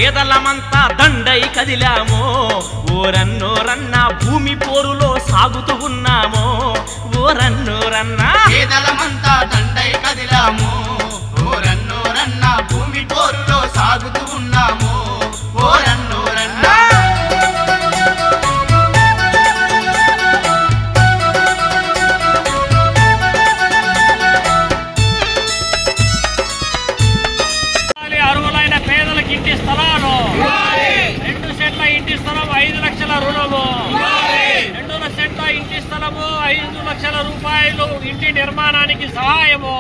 పేదలమంతా దండై కదిలామో ఓరన్నోరన్న భూమి పోరులో సాగుతూ ఉన్నామో ఓరన్నోరన్న పేదలమంతా దండై కదిలామో ఓరన్నోరన్న భూమి పోరులో సాగుతూ ఉన్నామో ఓరన్నోరన్న అర్హులైన పేదలకు ఇంటి స్థలాలు 2 సెంట్ల ఇంటి స్థలం 5 లక్షల రుణము 2 సెంట్ల ఇంటి స్థలము 5 లక్షల రూపాయలు ఇంటి నిర్మాణానికి సహాయము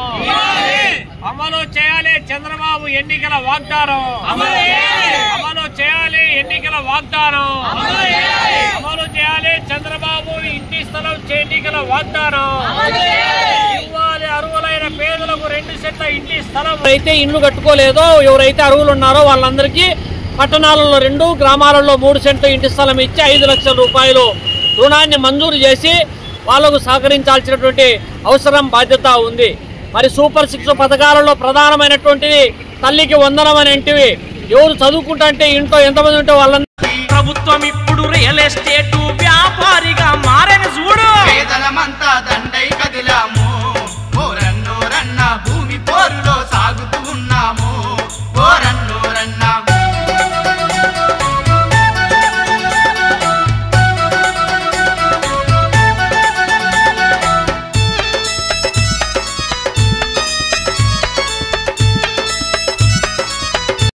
అమలు చేయాలి చంద్రబాబు ఎన్నికల వాగ్దానం అమలు చేయాలి ఎన్నికల వాగ్దానం అమలు చేయాలి చంద్రబాబు ఇంటి స్థలం ఎన్నికల వాగ్దానం ఇవ్వాలి అర్హులైన పేదలకు 2 సెంట్ల ఇంటి స్థలం అయితే ఇల్లు కట్టుకోలేదో ఎవరైతే అర్హులు ఉన్నారో వాళ్ళందరికీ పట్టణాలలో 2 గ్రామాలలో 3 సెంట్ల ఇంటి స్థలం ఇచ్చి 5 లక్షల రూపాయలు రుణాన్ని మంజూరు చేసి వాళ్లకు సహకరించాల్సినటువంటి అవసరం బాధ్యత ఉంది. మరి సూపర్ 6 పథకాలలో ప్రధానమైనటువంటివి తల్లికి వందనం అనేటివి ఎవరు చదువుకుంటా అంటే ఇంట్లో ఎంతమంది ఉంటే వాళ్ళందరూ ప్రభుత్వం ఇప్పుడు రియల్ ఎస్టేట్